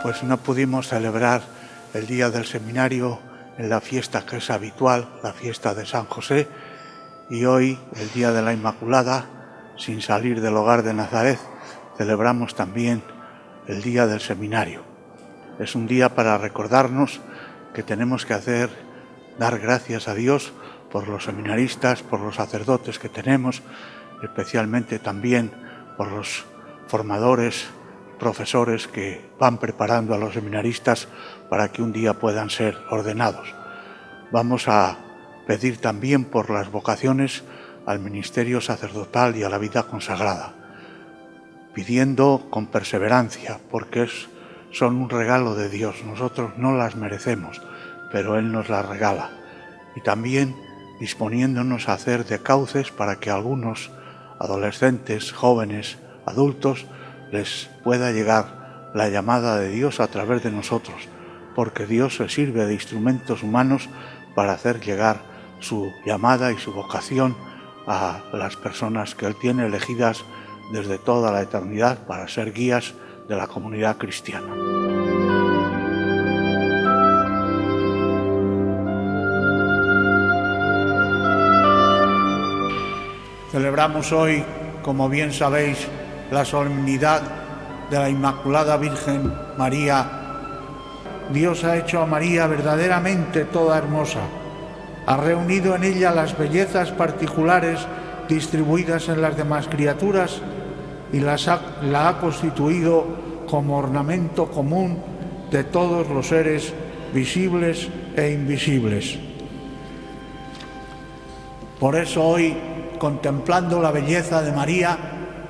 pues no pudimos celebrar el día del seminario en la fiesta que es habitual, la fiesta de San José, y hoy, el día de la Inmaculada, sin salir del hogar de Nazaret, celebramos también el día del seminario. Es un día para recordarnos que tenemos que dar gracias a Dios por los seminaristas, por los sacerdotes que tenemos, especialmente también por los formadores, profesores que van preparando a los seminaristas para que un día puedan ser ordenados. Vamos a pedir también por las vocaciones al ministerio sacerdotal y a la vida consagrada, pidiendo con perseverancia, porque son un regalo de Dios. Nosotros no las merecemos, pero Él nos las regala. Y también disponiéndonos a hacer de cauces para que a algunos adolescentes, jóvenes, adultos, les pueda llegar la llamada de Dios a través de nosotros, porque Dios se sirve de instrumentos humanos para hacer llegar su llamada y su vocación a las personas que Él tiene elegidas desde toda la eternidad para ser guías de la comunidad cristiana. Celebramos hoy, como bien sabéis, la solemnidad de la Inmaculada Virgen María. Dios ha hecho a María verdaderamente toda hermosa. Ha reunido en ella las bellezas particulares distribuidas en las demás criaturas y la ha constituido como ornamento común de todos los seres visibles e invisibles. Por eso hoy, contemplando la belleza de María,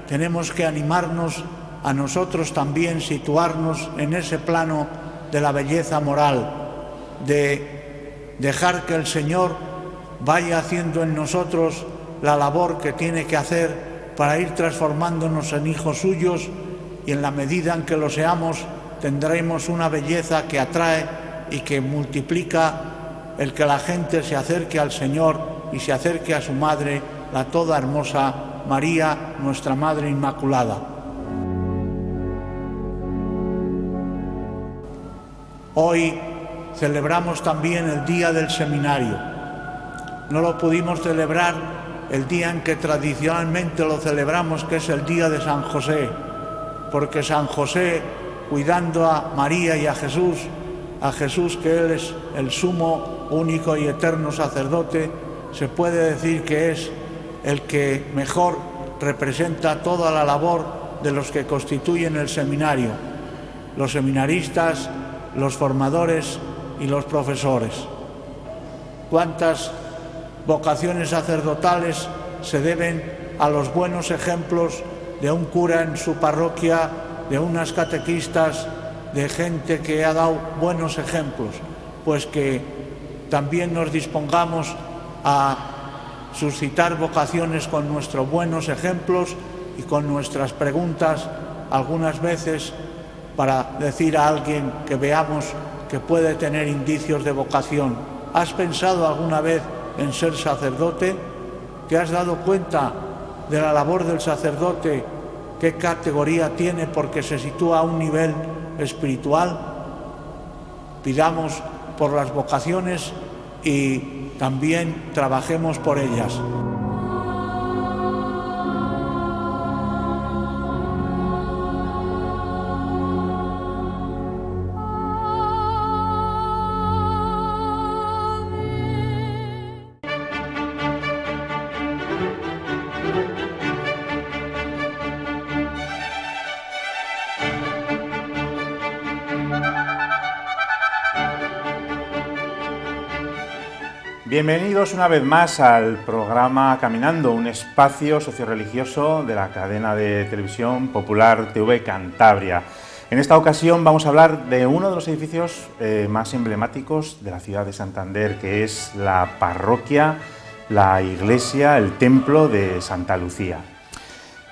tenemos que animarnos a nosotros también situarnos en ese plano de la belleza moral, de dejar que el Señor vaya haciendo en nosotros la labor que tiene que hacer para ir transformándonos en hijos suyos, y en la medida en que lo seamos tendremos una belleza que atrae y que multiplica el que la gente se acerque al Señor y se acerque a su Madre, la toda hermosa María, nuestra Madre Inmaculada. Hoy celebramos también el día del seminario. No lo pudimos celebrar el día en que tradicionalmente lo celebramos, que es el día de San José, porque San José, cuidando a María y a Jesús, que Él es el sumo, único y eterno sacerdote, se puede decir que es el que mejor representa toda la labor de los que constituyen el seminario, los seminaristas, los formadores y los profesores. ¿Cuántas vocaciones sacerdotales se deben a los buenos ejemplos de un cura en su parroquia, de unas catequistas, de gente que ha dado buenos ejemplos? Pues que también nos dispongamos a suscitar vocaciones con nuestros buenos ejemplos y con nuestras preguntas, algunas veces para decir a alguien que veamos que puede tener indicios de vocación: ¿has pensado alguna vez en ser sacerdote? ¿Te has dado cuenta de la labor del sacerdote, qué categoría tiene porque se sitúa a un nivel espiritual? Pidamos por las vocaciones y también trabajemos por ellas. Bienvenidos una vez más al programa Caminando, un espacio sociorreligioso de la cadena de televisión Popular TV Cantabria. En esta ocasión vamos a hablar de uno de los edificios más emblemáticos de la ciudad de Santander, que es la parroquia, la iglesia, el templo de Santa Lucía.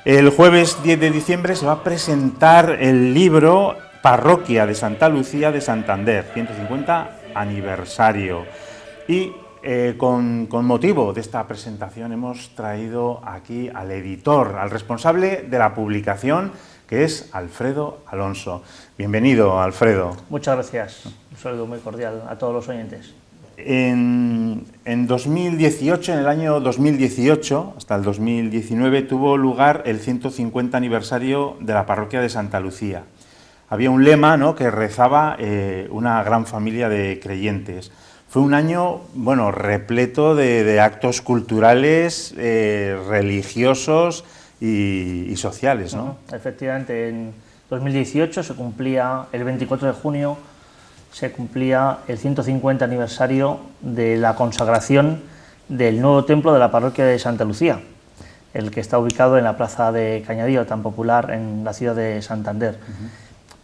El jueves 10 de diciembre se va a presentar el libro Parroquia de Santa Lucía de Santander, 150 aniversario. Y con motivo de esta presentación hemos traído aquí al editor, al responsable de la publicación, que es Alfredo Alonso. Bienvenido, Alfredo. Muchas gracias. Un saludo muy cordial a todos los oyentes. En 2018, en el año 2018, hasta el 2019, tuvo lugar el 150 aniversario de la parroquia de Santa Lucía. Había un lema, ¿no?, que rezaba una gran familia de creyentes. Fue un año, bueno, repleto de actos culturales, religiosos y sociales, ¿no? Efectivamente, en 2018 se cumplía, el 24 de junio, se cumplía el 150 aniversario de la consagración del nuevo templo de la parroquia de Santa Lucía, el que está ubicado en la plaza de Cañadío, tan popular en la ciudad de Santander.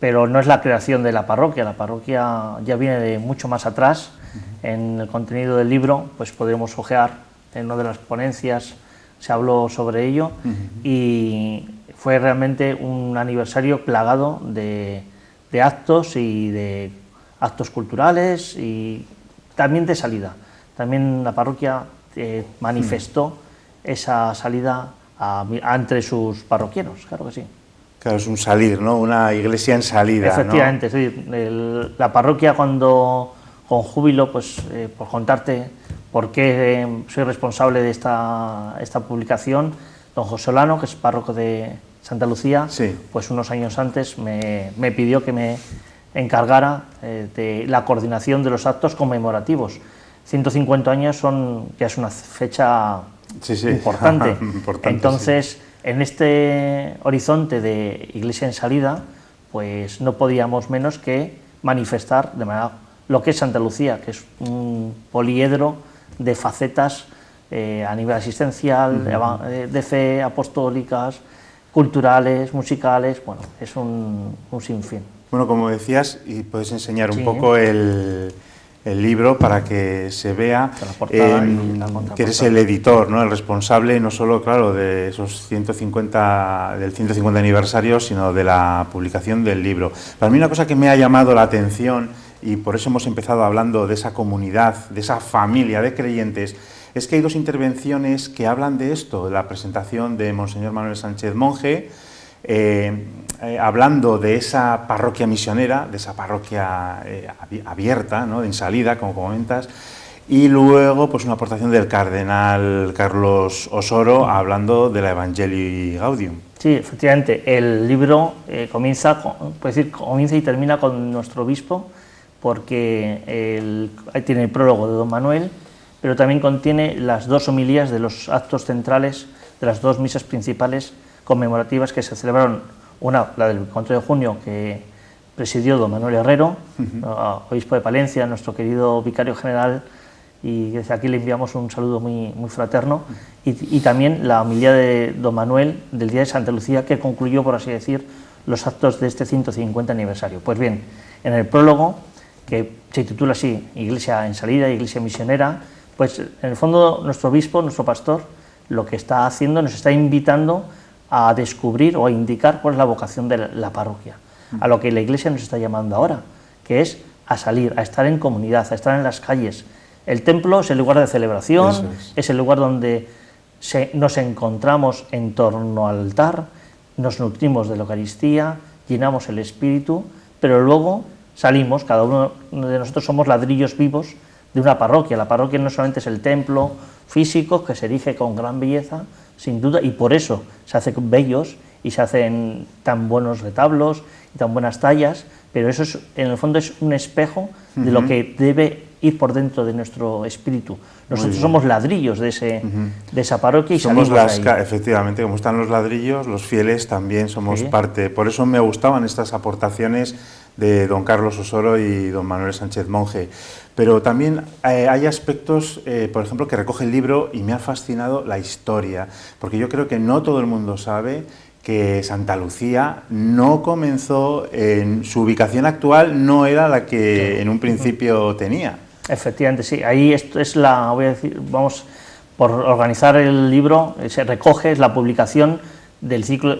Pero no es la creación de la parroquia ya viene de mucho más atrás. En el contenido del libro pues podemos ojear, en una de las ponencias se habló sobre ello, y fue realmente un aniversario plagado de actos y de actos culturales y también de salida. También la parroquia manifestó esa salida entre sus parroquianos, claro que sí. Claro, es un salir, ¿no? Una iglesia en salida, efectivamente, ¿no? Sí. La parroquia, cuando con júbilo, pues por contarte por qué soy responsable de esta publicación, don José Olano, que es párroco de Santa Lucía, sí, pues unos años antes me pidió que me encargara de la coordinación de los actos conmemorativos. 150 años ya es una fecha importante. Entonces, sí, en este horizonte de Iglesia en salida, pues no podíamos menos que manifestar de manera lo que es Santa Lucía, que es un poliedro de facetas a nivel asistencial, de fe, apostólicas, culturales, musicales. Bueno, es un sinfín. Bueno, como decías, y puedes enseñar un poco el libro para que se vea, que eres el editor, ¿no?, el responsable no solo, claro, de esos 150 aniversario, sino de la publicación del libro. Para mí una cosa que me ha llamado la atención, y por eso hemos empezado hablando de esa comunidad, de esa familia de creyentes, es que hay dos intervenciones que hablan de esto, de la presentación de Monseñor Manuel Sánchez Monje, hablando de esa parroquia misionera, de esa parroquia abierta, ¿no?, en salida, como comentas, y luego pues una aportación del cardenal Carlos Osoro hablando de la Evangelii Gaudium. Sí, efectivamente, el libro comienza y termina con nuestro obispo, porque ahí tiene el prólogo de don Manuel, pero también contiene las dos homilías de los actos centrales de las dos misas principales conmemorativas que se celebraron. Una, la del 4 de junio, que presidió don Manuel Herrero, obispo de Palencia, nuestro querido vicario general, y desde aquí le enviamos un saludo muy, muy fraterno, y también la homilía de don Manuel del día de Santa Lucía, que concluyó, por así decir, los actos de este 150 aniversario. Pues bien, en el prólogo, que se titula así, Iglesia en salida, Iglesia misionera, pues en el fondo nuestro obispo, nuestro pastor, lo que está haciendo, nos está invitando a descubrir o a indicar cuál es la vocación de la parroquia, a lo que la Iglesia nos está llamando ahora, que es a salir, a estar en comunidad, a estar en las calles. El templo es el lugar de celebración, es el lugar donde nos encontramos en torno al altar, nos nutrimos de la Eucaristía, llenamos el espíritu, pero luego salimos, cada uno de nosotros somos ladrillos vivos de una parroquia. La parroquia no solamente es el templo físico, que se erige con gran belleza, sin duda, y por eso se hacen bellos y se hacen tan buenos retablos y tan buenas tallas, pero eso es, en el fondo, es un espejo de lo que debe ir por dentro de nuestro espíritu. Nosotros somos ladrillos de esa parroquia y somos salimos de ahí. Efectivamente, como están los ladrillos, los fieles también somos parte. Por eso me gustaban estas aportaciones de don Carlos Osoro y don Manuel Sánchez Monje. Pero también hay aspectos, por ejemplo, que recoge el libro, y me ha fascinado la historia, porque yo creo que no todo el mundo sabe que Santa Lucía no comenzó, en su ubicación actual no era la que en un principio tenía. Efectivamente, sí. Ahí esto es vamos, por organizar el libro, se recoge, es la publicación del ciclo,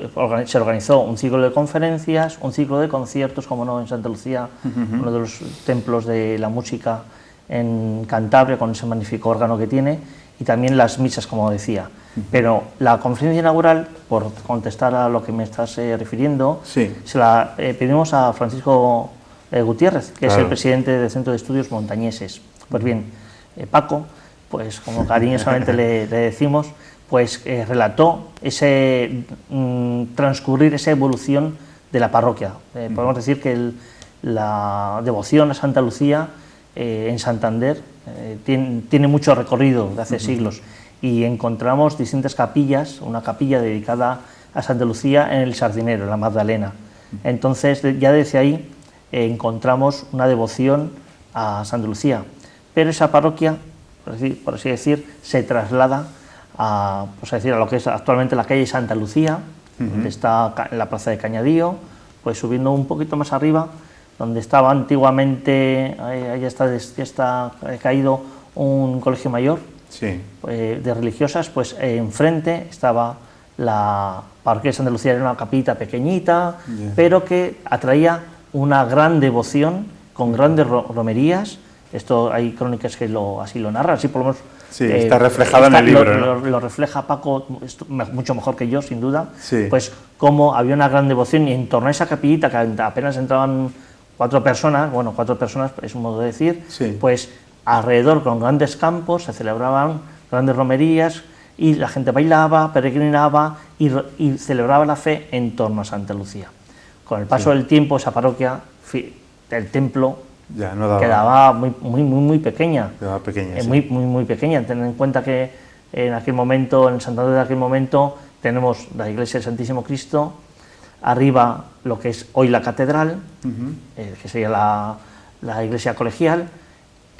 se organizó un ciclo de conferencias, un ciclo de conciertos, como no, en Santa Lucía, uno de los templos de la música en Cantabria, con ese magnífico órgano que tiene, y también las misas, como decía. Pero la conferencia inaugural, por contestar a lo que me estás refiriendo, sí, se la pedimos a Francisco Gutiérrez, que es claro, el presidente del Centro de Estudios Montañeses. Pues bien, Paco, pues como cariñosamente le decimos, pues relató ese transcurrir, esa evolución de la parroquia. Podemos decir que la devoción a Santa Lucía en Santander tiene mucho recorrido de hace siglos, y encontramos distintas capillas, una capilla dedicada a Santa Lucía en el Sardinero, en la Magdalena. Entonces, ya desde ahí encontramos una devoción a Santa Lucía, pero esa parroquia, por así decir, se traslada a lo que es actualmente la calle Santa Lucía, donde está la plaza de Cañadío, pues subiendo un poquito más arriba, donde estaba antiguamente, ya está caído un colegio mayor, sí, de religiosas, pues enfrente estaba la parroquia de Santa Lucía, era una capita pequeñita, pero que atraía una gran devoción, con grandes romerías. Esto hay crónicas que así lo narran, así por lo menos. Sí, está reflejado en el libro, ¿no? Lo refleja Paco mucho mejor que yo, sin duda. Sí. Pues cómo había una gran devoción, y en torno a esa capillita, que apenas entraban 4 personas, bueno, 4 personas es un modo de decir, sí, pues alrededor, con grandes campos, se celebraban grandes romerías, y la gente bailaba, peregrinaba y celebraba la fe en torno a Santa Lucía. Con el paso del tiempo, esa parroquia, el templo, ya no daba, quedaba muy pequeña. Quedaba pequeña, sí. Muy pequeña. Ten en cuenta que en aquel momento, en Santander de aquel momento, tenemos la iglesia del Santísimo Cristo, arriba lo que es hoy la catedral, que sería la iglesia colegial,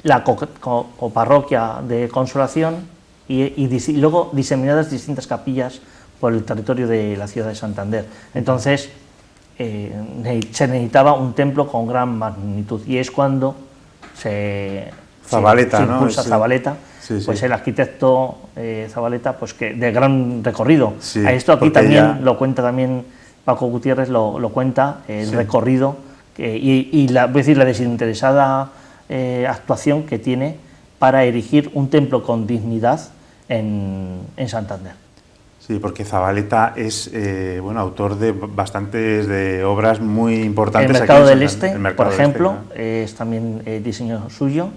la coparroquia de Consolación, y luego diseminadas distintas capillas por el territorio de la ciudad de Santander. Entonces, se necesitaba un templo con gran magnitud, y es cuando se impulsa Zabaleta, pues el arquitecto Zabaleta, pues que de gran recorrido. Sí, A esto aquí también lo cuenta también Paco Gutiérrez, lo cuenta, el recorrido y la desinteresada actuación que tiene para erigir un templo con dignidad en Santander. Sí, porque Zabaleta es autor de bastantes obras muy importantes. El Mercado del Este, por ejemplo, es también diseño suyo.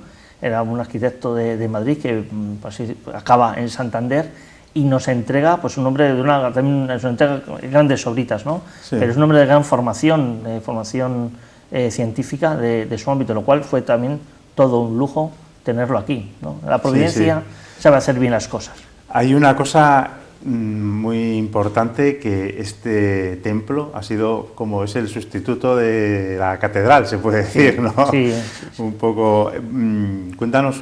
Era un arquitecto de Madrid que pues, acaba en Santander y nos entrega pues, un hombre también nos entrega grandes obritas, ¿no? Sí. Pero es un hombre de gran formación, científica de su ámbito, lo cual fue también todo un lujo tenerlo aquí, ¿no? La providencia sabe hacer bien las cosas. Hay una cosa muy importante, que este templo ha sido como es el sustituto de la catedral, se puede decir, ¿no? Sí. Un poco, cuéntanos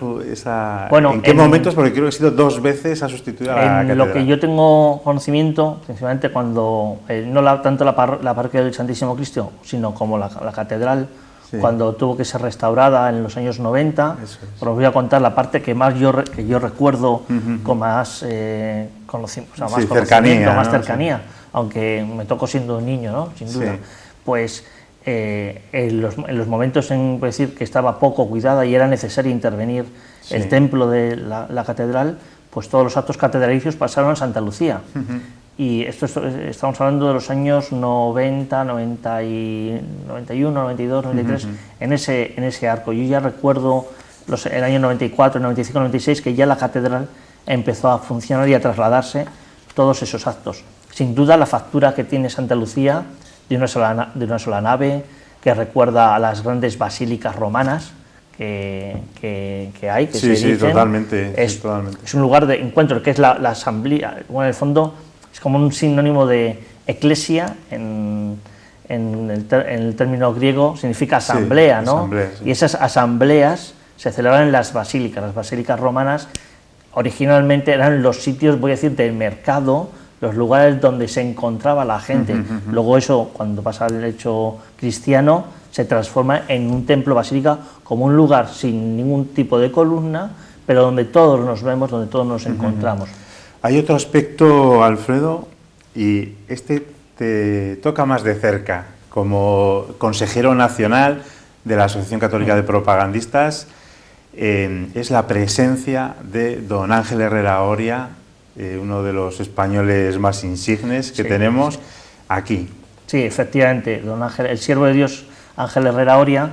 bueno, en qué momentos, porque creo que ha sido 2 veces ha sustituido a la catedral. En lo que yo tengo conocimiento, principalmente cuando, no tanto la parroquia del Santísimo Cristo, sino como la catedral, cuando tuvo que ser restaurada en los años 90, os voy a contar la parte que yo recuerdo con más cercanía, más cercanía, aunque me tocó siendo un niño, ¿no? Sin duda. Pues en los momentos en decir que estaba poco cuidada y era necesario intervenir el templo de la catedral, pues todos los actos catedralicios pasaron a Santa Lucía. Y esto estamos hablando de los años 90, 91, 92, 93, en ese arco. Yo ya recuerdo el año 94, 95, 96, que ya la catedral empezó a funcionar y a trasladarse todos esos actos. Sin duda, la factura que tiene Santa Lucía, de una sola nave, que recuerda a las grandes basílicas romanas que hay, que se dicen. Totalmente. Es un lugar de encuentro, que es la asamblea. Bueno, en el fondo es como un sinónimo de eclesia, en el término griego significa asamblea, ¿no? Asamblea, y esas asambleas se celebran en las basílicas romanas. Originalmente eran los sitios, voy a decir, del mercado, los lugares donde se encontraba la gente. Luego eso, cuando pasa el hecho cristiano, se transforma en un templo basílica como un lugar sin ningún tipo de columna, pero donde todos nos vemos, donde todos nos encontramos. Hay otro aspecto, Alfredo, y este te toca más de cerca, como consejero nacional de la Asociación Católica de Propagandistas. es la presencia de don Ángel Herrera Oria, uno de los españoles más insignes que tenemos aquí. Sí, efectivamente, don Ángel, el siervo de Dios Ángel Herrera Oria,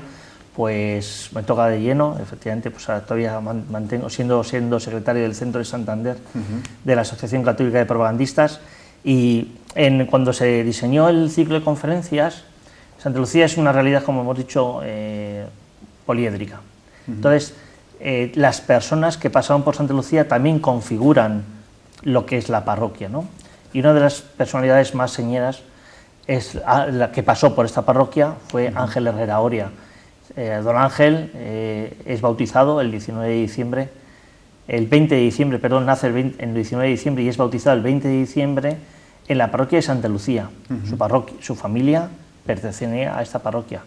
pues me toca de lleno, efectivamente, pues todavía mantengo siendo secretario del Centro de Santander de la Asociación Católica de Propagandistas, y cuando se diseñó el ciclo de conferencias, Santa Lucía es una realidad, como hemos dicho, poliédrica. Entonces, las personas que pasaron por Santa Lucía también configuran lo que es la parroquia, ¿no? Y una de las personalidades más señeras la que pasó por esta parroquia fue Ángel Herrera Oria. Don Ángel es bautizado el 19 de diciembre, el 20 de diciembre, perdón, nace el 19 de diciembre y es bautizado el 20 de diciembre en la parroquia de Santa Lucía. Su familia pertenecía a esta parroquia.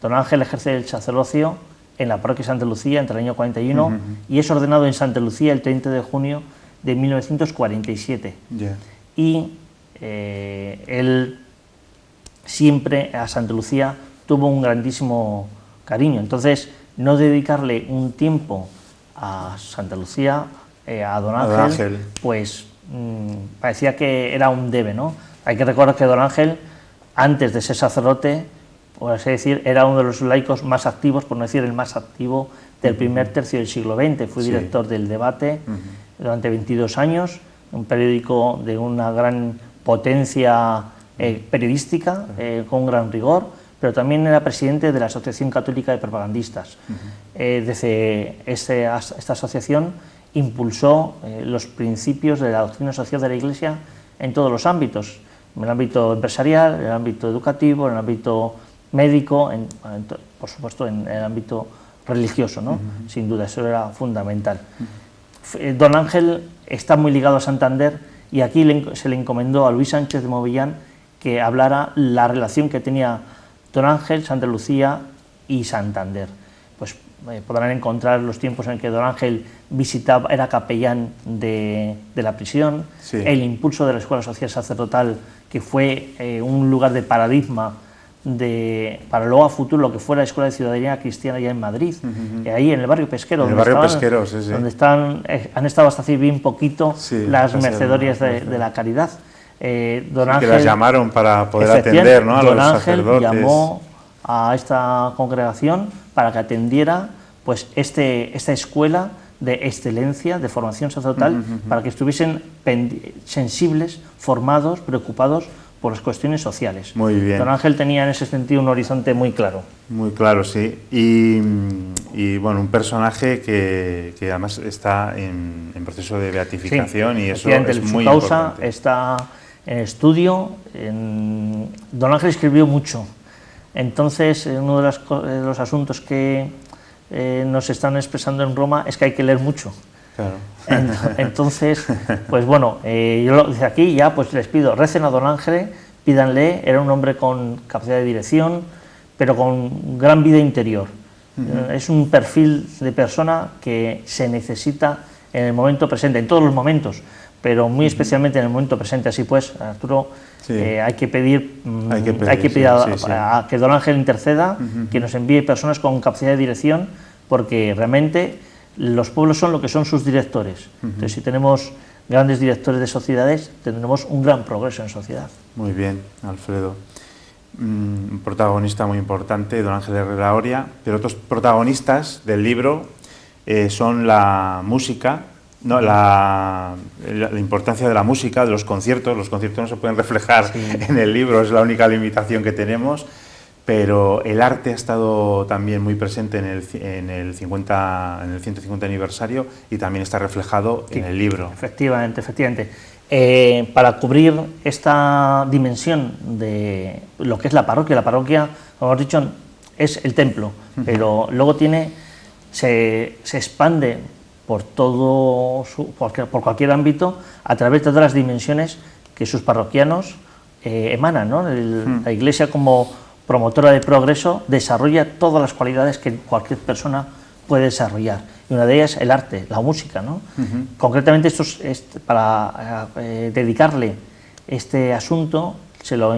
Don Ángel ejerce el sacerdocio en la parroquia de Santa Lucía entre el año 41 y es ordenado en Santa Lucía el 30 de junio de 1947. Y él siempre a Santa Lucía tuvo un grandísimo cariño, entonces no dedicarle un tiempo a Santa Lucía, a don Ángel, pues parecía que era un debe, ¿no? Hay que recordar que don Ángel, antes de ser sacerdote, por así decir, era uno de los laicos más activos, por no decir el más activo del primer tercio del siglo XX. Fue director del Debate durante 22 años, un periódico de una gran potencia periodística, con un gran rigor, pero también era presidente de la Asociación Católica de Propagandistas. Desde esta asociación impulsó los principios de la doctrina social de la Iglesia en todos los ámbitos, en el ámbito empresarial, en el ámbito educativo, en el ámbito médico, por supuesto en el ámbito religioso, ¿no? Sin duda, eso era fundamental. Don Ángel está muy ligado a Santander y aquí se le encomendó a Luis Sánchez de Movillán que hablara la relación que tenía don Ángel, Santa Lucía y Santander. Pues podrán encontrar los tiempos en que don Ángel visitaba, era capellán de la prisión, el impulso de la Escuela Social Sacerdotal, que fue un lugar de paradigma para luego a futuro lo que fue la Escuela de Ciudadanía Cristiana ya en Madrid, ahí en el barrio Pesquero, donde han estado hasta hace bien poquito las mercedorias de la caridad. Don Ángel, que las llamaron para poder atender, ¿no?, a los sacerdotes. Don Ángel llamó a esta congregación para que atendiera pues esta escuela de excelencia, de formación sacerdotal, para que estuviesen sensibles, formados, preocupados por las cuestiones sociales. Muy bien. Don Ángel tenía en ese sentido un horizonte muy claro. Muy claro, sí. Y bueno, un personaje que además está en proceso de beatificación, y eso es muy importante. Su causa está en estudio. Don Ángel escribió mucho. Entonces, uno de los asuntos que nos están expresando en Roma es que hay que leer mucho. Claro. Entonces, pues bueno, yo desde aquí ya pues les pido, recen a don Ángel, pídanle, era un hombre con capacidad de dirección, pero con gran vida interior. Es un perfil de persona que se necesita en el momento presente, en todos los momentos, pero muy especialmente en el momento presente. Así pues, Arturo, hay que pedir, a que don Ángel interceda, que nos envíe personas con capacidad de dirección, porque realmente los pueblos son lo que son sus directores. Entonces, si tenemos grandes directores de sociedades, tendremos un gran progreso en sociedad. Muy bien, Alfredo. Un protagonista muy importante, don Ángel Herrera Oria, pero otros protagonistas del libro son la música, ¿no? la importancia de la música, de los conciertos. Los conciertos no se pueden reflejar en el libro, es la única limitación que tenemos, pero el arte ha estado también muy presente en el 150 aniversario, y también está reflejado en el libro. Efectivamente. Para cubrir esta dimensión de lo que es la parroquia, como hemos dicho, es el templo, pero luego se expande por cualquier ámbito a través de todas las dimensiones que sus parroquianos emanan, ¿no? La Iglesia, como promotora de progreso, desarrolla todas las cualidades que cualquier persona puede desarrollar, y una de ellas el arte, la música, ¿no? Concretamente, para dedicarle este asunto se lo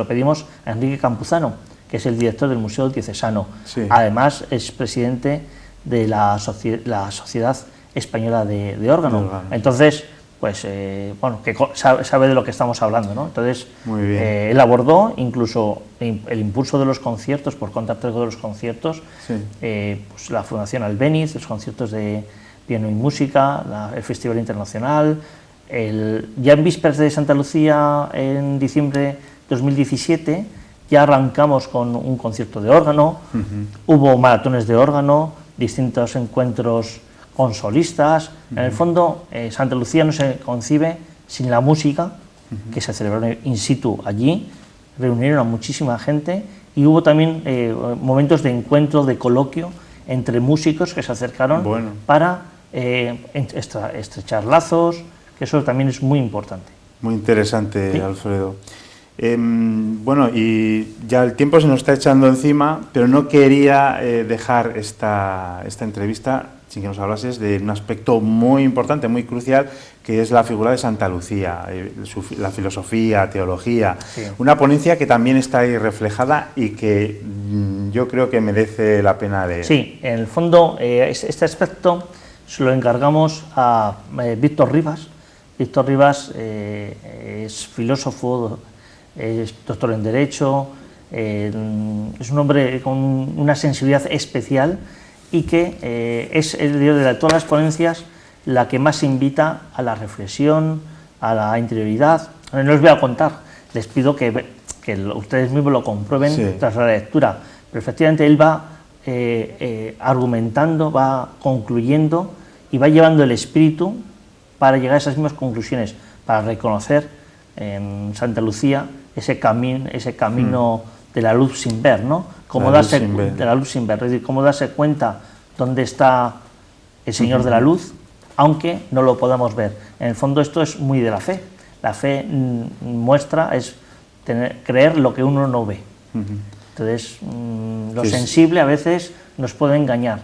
pedimos a Enrique Campuzano, que es el director del Museo Diocesano. Además es presidente de la Sociedad Española de Órgano. Entonces, pues, bueno, que sabe de lo que estamos hablando, ¿no? Entonces, él abordó incluso el impulso de los conciertos, por contacto de los conciertos, pues la Fundación Albéniz, los conciertos de piano y música, el Festival Internacional. Ya en vísperas de Santa Lucía, en diciembre de 2017, ya arrancamos con un concierto de órgano, hubo maratones de órgano, distintos encuentros con solistas. En el fondo, Santa Lucía no se concibe sin la música, que se celebró in situ allí, reunieron a muchísima gente y hubo también momentos de encuentro, de coloquio entre músicos que se acercaron para estrechar lazos, que eso también es muy importante. Muy interesante, Alfredo. Bueno, y ya el tiempo se nos está echando encima, pero no quería dejar esta entrevista sin que nos hablases de un aspecto muy importante, muy crucial, que es la figura de Santa Lucía, la filosofía, teología, una ponencia que también está ahí reflejada y que yo creo que merece la pena leer. Sí, en el fondo este aspecto se lo encargamos a Víctor Rivas. Víctor Rivas es filósofo, es doctor en Derecho, es un hombre con una sensibilidad especial y que es de todas las ponencias la que más invita a la reflexión, a la interioridad. No os voy a contar, les pido que ustedes mismos lo comprueben tras la lectura, pero efectivamente él va argumentando, va concluyendo y va llevando el espíritu para llegar a esas mismas conclusiones, para reconocer en Santa Lucía ese camino de la luz sin ver, ¿no? De la luz sin ver, es decir, cómo darse cuenta dónde está el Señor de la luz, aunque no lo podamos ver. En el fondo esto es muy de la fe. La fe es creer lo que uno no ve. Entonces, lo sensible a veces nos puede engañar.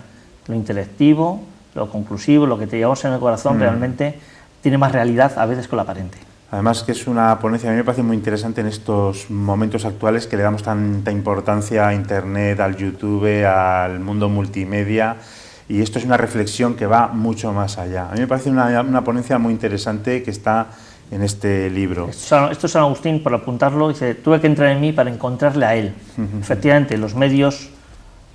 Lo intelectivo, lo conclusivo, lo que te llevamos en el corazón realmente tiene más realidad a veces que lo aparente. Además que es una ponencia, a mí me parece muy interesante en estos momentos actuales que le damos tanta importancia a Internet, al YouTube, al mundo multimedia, y esto es una reflexión que va mucho más allá. A mí me parece una ponencia muy interesante que está en este libro. Esto es San Agustín, por apuntarlo, dice, tuve que entrar en mí para encontrarle a él. Efectivamente, los medios,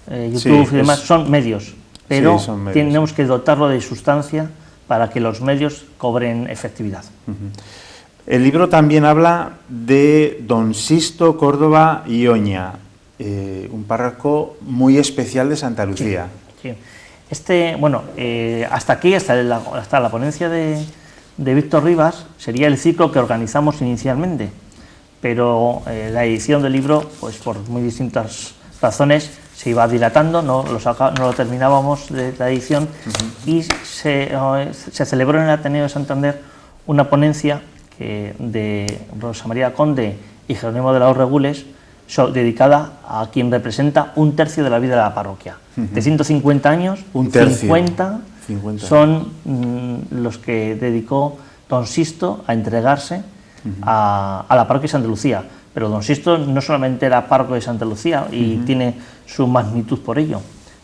YouTube y demás, son medios, pero tenemos que dotarlo de sustancia para que los medios cobren efectividad. El libro también habla de Don Sisto Córdoba y Oña, un párroco muy especial de Santa Lucía. Hasta aquí, hasta la ponencia de Víctor Rivas, sería el ciclo que organizamos inicialmente, pero la edición del libro, pues por muy distintas razones, se iba dilatando, no lo terminábamos de la edición, y se celebró en el Ateneo de Santander una ponencia de Rosa María Conde y Jerónimo de la Hoz Regules, dedicada a quien representa un tercio de la vida de la parroquia. De 150 años, 50 son los que dedicó don Sisto a entregarse a la parroquia de Santa Lucía. Pero don Sisto no solamente era párroco de Santa Lucía y tiene su magnitud por ello.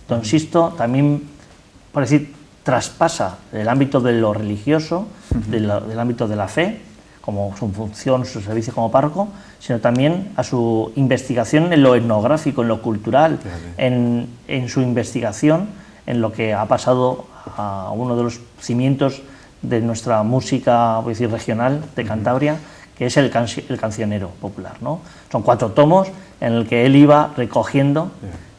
Don Sisto también, por decir, traspasa el ámbito de lo religioso, del ámbito de la fe, como su función, su servicio como párroco, sino también a su investigación en lo etnográfico, en lo cultural, en su investigación en lo que ha pasado a uno de los cimientos de nuestra música, voy a decir, regional de Cantabria, que es el cancionero popular, ¿no? Son 4 tomos en el que él iba recogiendo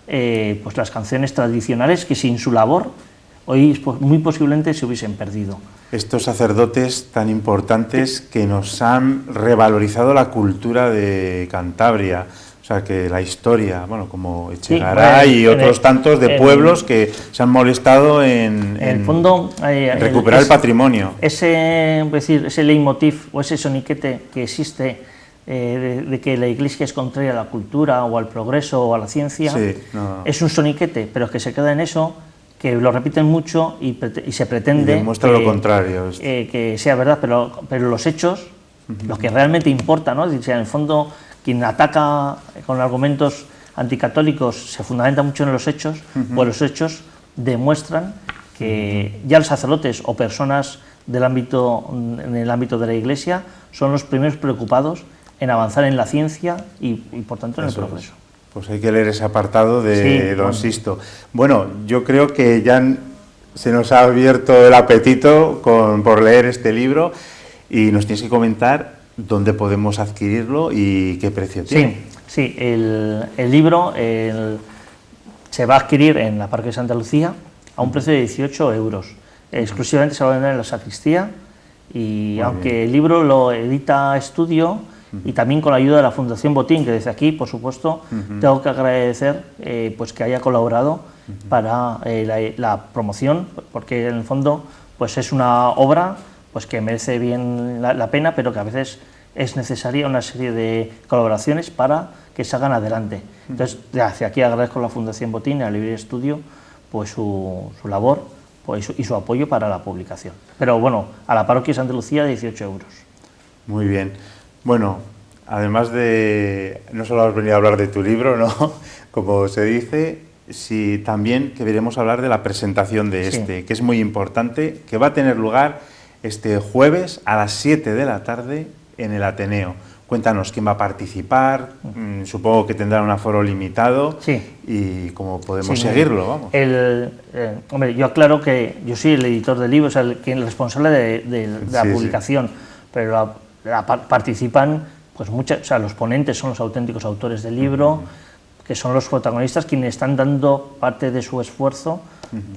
pues las canciones tradicionales que sin su labor hoy muy posiblemente se hubiesen perdido. Estos sacerdotes tan importantes que nos han revalorizado la cultura de Cantabria, o sea, que la historia, bueno, como Echegaray y otros tantos de pueblos que se han molestado en recuperar el patrimonio. Ese leitmotiv o ese soniquete que existe de que la Iglesia es contraria a la cultura o al progreso o a la ciencia, es un soniquete, pero que se queda en eso, que lo repiten mucho y se pretende demuestra lo contrario, que sea verdad, pero los hechos, lo que realmente importa, ¿no? En el fondo, quien ataca con argumentos anticatólicos se fundamenta mucho en los hechos, pues los hechos demuestran que ya los sacerdotes o personas en el ámbito de la Iglesia son los primeros preocupados en avanzar en la ciencia y por tanto en el progreso. Pues hay que leer ese apartado de don Sisto. Bueno, yo creo que ya se nos ha abierto el apetito por leer este libro y nos tienes que comentar dónde podemos adquirirlo y qué precio tiene. Sí, el libro se va a adquirir en la Parroquia de Santa Lucía a un precio de 18 euros. Exclusivamente se va a vender en la sacristía y aunque el libro lo edita Estudio y también con la ayuda de la Fundación Botín, que desde aquí, por supuesto, tengo que agradecer pues que haya colaborado para la promoción, porque en el fondo pues es una obra pues que merece bien la pena, pero que a veces es necesaria una serie de colaboraciones para que se hagan adelante. Entonces, desde aquí agradezco a la Fundación Botín y a Librería Estudio pues su labor y su apoyo para la publicación. Pero bueno, a la Parroquia de Santa Lucía 18 euros. Muy bien. Bueno, además de, no solo has venido a hablar de tu libro, ¿no? Como se dice, sí, también queremos hablar de la presentación de que es muy importante, que va a tener lugar este jueves a las 7 de la tarde en el Ateneo. Cuéntanos quién va a participar, supongo que tendrá un aforo limitado y cómo podemos seguirlo. Vamos. Hombre, yo aclaro que yo soy el editor del libro, o sea, el responsable de la publicación, pero participan pues o sea, los ponentes son los auténticos autores del libro, que son los protagonistas quienes están dando parte de su esfuerzo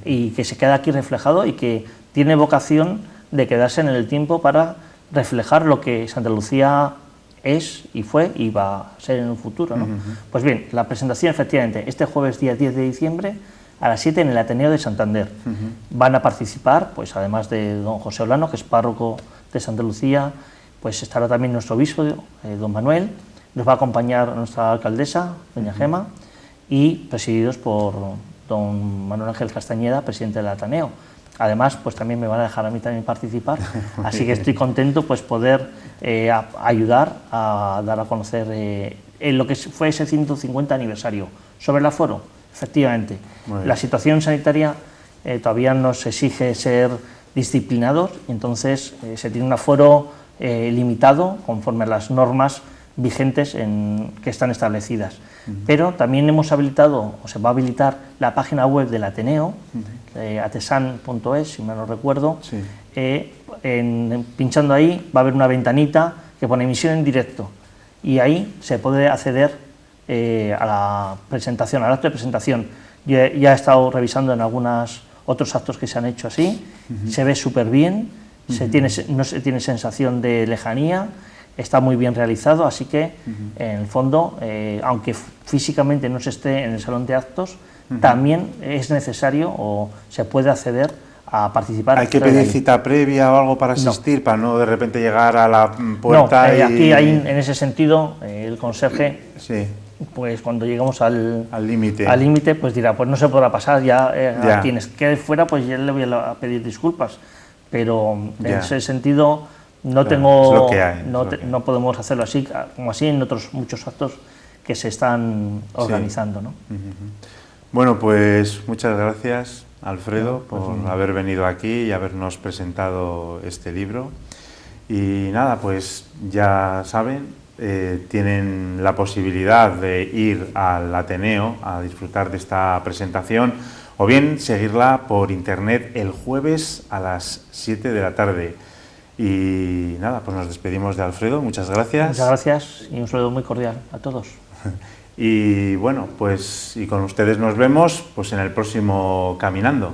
y que se queda aquí reflejado y que tiene vocación de quedarse en el tiempo para reflejar lo que Santa Lucía es y fue y va a ser en un futuro, ¿no? Pues bien, la presentación efectivamente este jueves día 10 de diciembre a las 7 en el Ateneo de Santander. Van a participar, pues además de don José Olano, que es párroco de Santa Lucía, pues estará también nuestro obispo, don Manuel, nos va a acompañar nuestra alcaldesa, doña Gema, y presididos por don Manuel Ángel Castañeda, presidente del Ateneo. Además, pues también me van a dejar a mí también participar, así que estoy contento pues poder ayudar a dar a conocer en lo que fue ese 150 aniversario. Sobre el aforo, efectivamente, la situación sanitaria todavía nos exige ser disciplinados, entonces se tiene un aforo limitado conforme a las normas vigentes que están establecidas. Pero también hemos habilitado, o se va a habilitar, la página web del Ateneo, atesan.es, si mal no recuerdo. Pinchando ahí va a haber una ventanita que pone emisión en directo y ahí se puede acceder a la presentación, al acto de presentación. Yo ya he estado revisando en algunos otros actos que se han hecho así, se ve súper bien, no se tiene sensación de lejanía, está muy bien realizado, así que en el fondo, aunque físicamente no se esté en el salón de actos, también es necesario o se puede acceder a participar. ¿Hay que pedir cita previa o algo para asistir, para no de repente llegar a la puerta? No, aquí hay, en ese sentido, el conserje, pues cuando llegamos al límite, pues dirá, pues no se podrá pasar, ya a quienes quede fuera, pues ya le voy a pedir disculpas, pero en ese sentido no podemos hacerlo así, como así en otros muchos actos que se están organizando, ¿no? Bueno, pues muchas gracias, Alfredo, por haber venido aquí y habernos presentado este libro. Y nada, pues ya saben, tienen la posibilidad de ir al Ateneo a disfrutar de esta presentación o bien seguirla por internet el jueves a las 7 de la tarde. Y nada, pues nos despedimos de Alfredo, muchas gracias. Muchas gracias y un saludo muy cordial a todos. Y bueno, pues y con ustedes nos vemos pues en el próximo Caminando.